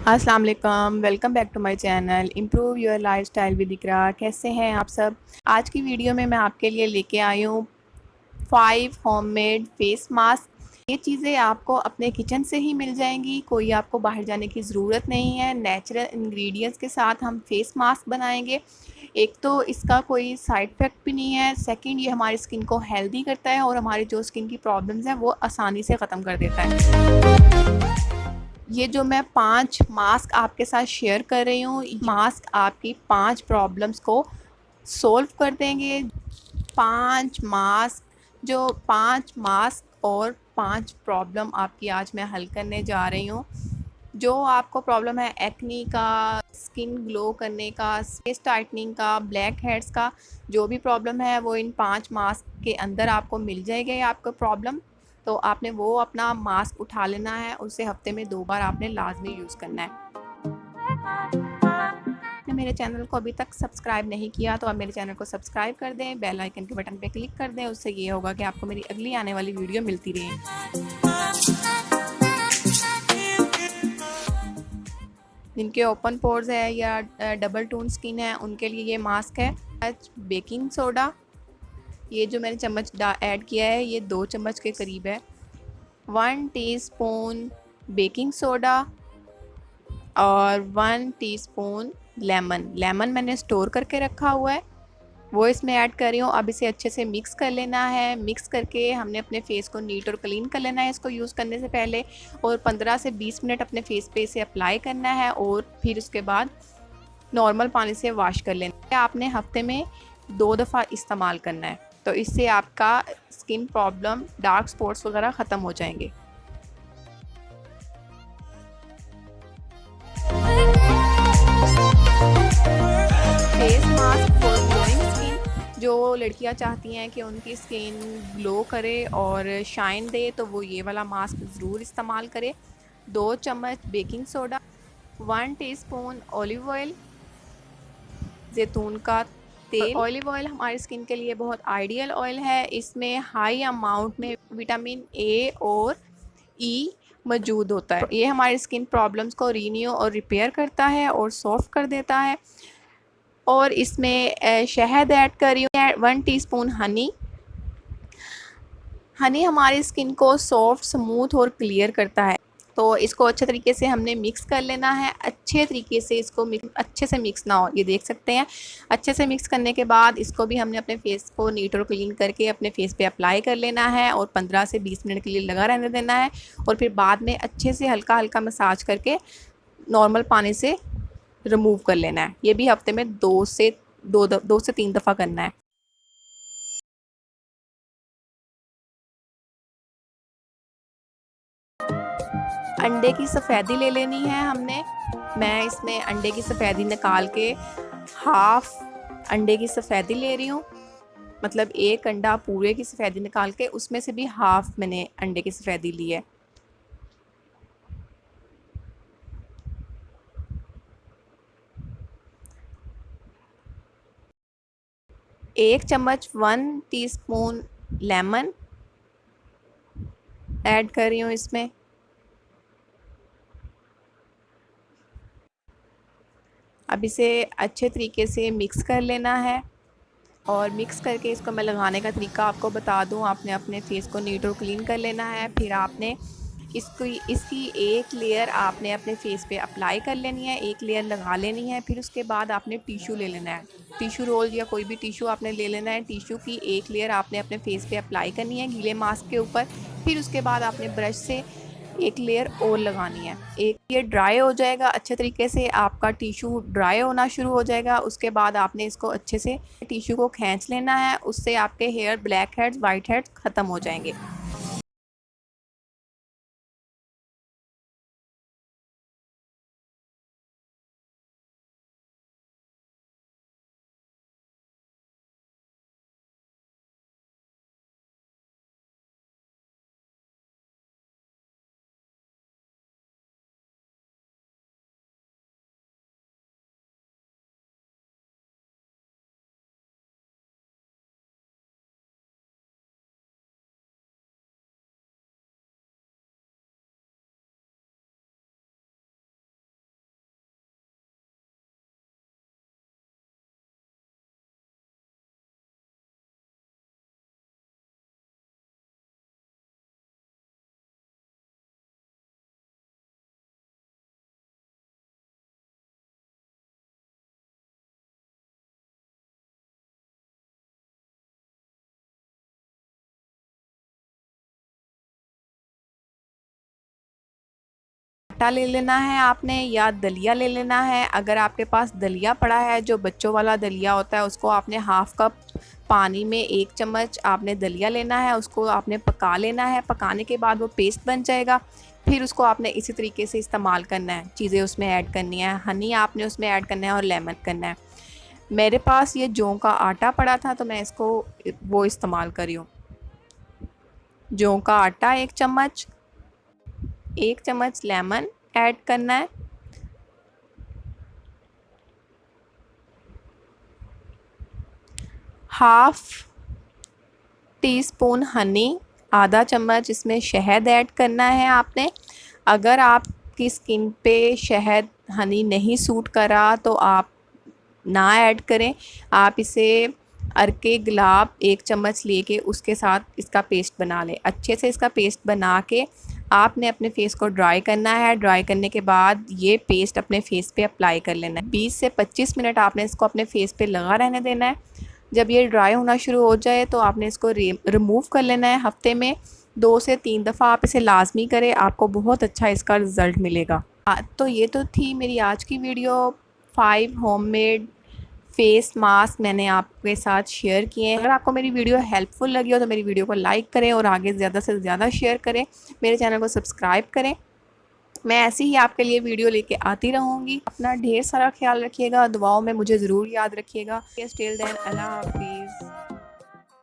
अस्सलाम वालेकुम, welcome back to my channel improve your lifestyle with Iqra. कैसे हैं आप सब। आज की वीडियो में मैं आपके लिए लेके आई हूँ 5 होममेड फेस मास्क। ये चीज़ें आपको अपने किचन से ही मिल जाएंगी, कोई आपको बाहर जाने की ज़रूरत नहीं है। नेचुरल इंग्रेडिएंट्स के साथ हम फेस मास्क बनाएंगे। एक तो इसका कोई साइड इफ़ेक्ट भी नहीं है, सेकंड ये हमारी स्किन को हेल्दी करता है और हमारी जो स्किन की प्रॉब्लम्स हैं वो आसानी से ख़त्म कर देता है। ये जो मैं 5 मास्क आपके साथ शेयर कर रही हूँ, मास्क आपकी 5 प्रॉब्लम्स को सॉल्व कर देंगे। 5 मास्क और 5 प्रॉब्लम आपकी आज मैं हल करने जा रही हूँ। जो आपको प्रॉब्लम है एक्नी का, स्किन ग्लो करने का, फेस टाइटनिंग का, ब्लैक हेड्स का, जो भी प्रॉब्लम है वो इन 5 मास्क के अंदर आपको मिल जाएगी आपका प्रॉब्लम। तो आपने वो अपना मास्क उठा लेना है, उसे हफ्ते में 2 बार आपने लाजमी यूज़ करना है। आपने मेरे चैनल को अभी तक सब्सक्राइब नहीं किया तो आप मेरे चैनल को सब्सक्राइब कर दें, बेल आइकन के बटन पे क्लिक कर दें। उससे ये होगा कि आपको मेरी अगली आने वाली वीडियो मिलती रहे। जिनके ओपन पोर्स है या डबल टोन स्किन है उनके लिए ये मास्क है। बेकिंग सोडा, ये जो मैंने चम्मच ऐड किया है ये 2 चम्मच के करीब है। 1 टीस्पून बेकिंग सोडा और 1 टीस्पून लेमन मैंने स्टोर करके रखा हुआ है, वो इसमें ऐड कर रही हूँ। अब इसे अच्छे से मिक्स कर लेना है। मिक्स करके हमने अपने फेस को नीट और क्लीन कर लेना है इसको यूज़ करने से पहले, और 15 से 20 मिनट अपने फेस पे इसे अप्लाई करना है और फिर उसके बाद नॉर्मल पानी से वॉश कर लेना है। आपने हफ्ते में 2 दफ़ा इस्तेमाल करना है, तो इससे आपका स्किन प्रॉब्लम, डार्क स्पॉट्स वगैरह ख़त्म हो जाएंगे। Face mask for glowing skin, जो लड़कियां चाहती हैं कि उनकी स्किन ग्लो करे और शाइन दे तो वो ये वाला मास्क ज़रूर इस्तेमाल करे। 2 चम्मच baking soda, 1 teaspoon olive oil, जैतून का तेल। ऑलिव ऑयल हमारी स्किन के लिए बहुत आइडियल ऑयल है। इसमें हाई अमाउंट में विटामिन ए और ई मौजूद होता है। ये हमारी स्किन प्रॉब्लम्स को रीन्यू और रिपेयर करता है और सॉफ्ट कर देता है। और इसमें शहद ऐड कर रही हूँ, 1 टीस्पून हनी। हनी हमारी स्किन को सॉफ्ट, स्मूथ और क्लियर करता है। तो इसको अच्छे तरीके से हमने मिक्स कर लेना है। अच्छे तरीके से इसको अच्छे से मिक्स ना हो, ये देख सकते हैं। अच्छे से मिक्स करने के बाद इसको भी हमने अपने फेस को नीट और क्लीन करके अपने फेस पे अप्लाई कर लेना है और 15 से 20 मिनट के लिए लगा रहने देना है। और फिर बाद में अच्छे से हल्का हल्का मसाज करके नॉर्मल पानी से रिमूव कर लेना है। ये भी हफ्ते में 2 से 3 दफ़ा करना है। अंडे की सफ़ेदी ले लेनी है हमने। मैं इसमें अंडे की सफ़ेदी निकाल के हाफ अंडे की सफ़ेदी ले रही हूँ, मतलब एक अंडा पूरे की सफ़ेदी निकाल के उसमें से भी हाफ मैंने अंडे की सफ़ेदी ली है। एक चम्मच 1 टीस्पून लेमन ऐड कर रही हूँ इसमें। अब इसे अच्छे तरीके से मिक्स कर लेना है। और मिक्स करके इसको मैं लगाने का तरीका आपको बता दूं, आपने अपने फेस को नीट और क्लीन कर लेना है। फिर आपने इसकी एक लेयर आपने अपने फेस पे अप्लाई कर लेनी है, एक लेयर लगा लेनी है। फिर उसके बाद आपने टिश्यू ले लेना है, टिश्यू रोल या कोई भी टिश्यू आपने ले लेना है। टिश्यू की एक लेयर आपने अपने फेस पे अप्लाई करनी है गीले मास्क के ऊपर। फिर उसके बाद आपने ब्रश से एक लेयर और लगानी है। एक ये ड्राई हो जाएगा अच्छे तरीके से, आपका टिश्यू ड्राई होना शुरू हो जाएगा। उसके बाद आपने इसको अच्छे से टिश्यू को खींच लेना है, उससे आपके hair, blackheads, whiteheads ख़त्म हो जाएंगे। आटा ले लेना है आपने या दलिया ले लेना है। अगर आपके पास दलिया पड़ा है, जो बच्चों वाला दलिया होता है, उसको आपने हाफ़ कप पानी में 1 चम्मच आपने दलिया लेना है, उसको आपने पका लेना है। पकाने के बाद वो पेस्ट बन जाएगा। फिर उसको आपने इसी तरीके से इस्तेमाल करना है, चीज़ें उसमें ऐड करनी है, हनी आपने उसमें ऐड करना है और लेमन करना है। मेरे पास ये जौ का आटा पड़ा था तो मैं इसको वो इस्तेमाल करी हूँ। जौ का आटा 1 चम्मच, 1 चम्मच लेमन ऐड करना है, हाफ़ टी स्पून हनी, आधा चम्मच इसमें शहद ऐड करना है आपने। अगर आपकी स्किन पे शहद हनी नहीं सूट करा तो आप ना ऐड करें। आप इसे अरके गुलाब 1 चम्मच लेके उसके साथ इसका पेस्ट बना लें। अच्छे से इसका पेस्ट बना के आपने अपने फेस को ड्राई करना है। ड्राई करने के बाद ये पेस्ट अपने फेस पे अप्लाई कर लेना है। 20 से 25 मिनट आपने इसको अपने फेस पे लगा रहने देना है। जब ये ड्राई होना शुरू हो जाए तो आपने इसको रिमूव कर लेना है। हफ्ते में 2 से 3 दफ़ा आप इसे लाजमी करें, आपको बहुत अच्छा इसका रिज़ल्ट मिलेगा। तो ये तो थी मेरी आज की वीडियो। 5 होममेड फेस मास्क मैंने आपके साथ शेयर किए हैं। अगर आपको मेरी वीडियो हेल्पफुल लगी हो तो मेरी वीडियो को लाइक करें और आगे ज़्यादा से ज़्यादा शेयर करें। मेरे चैनल को सब्सक्राइब करें। मैं ऐसे ही आपके लिए वीडियो लेके आती रहूँगी। अपना ढेर सारा ख्याल रखिएगा, दुआओं में मुझे ज़रूर याद रखिएगा। टिल देन, अल्लाह हाफिज़।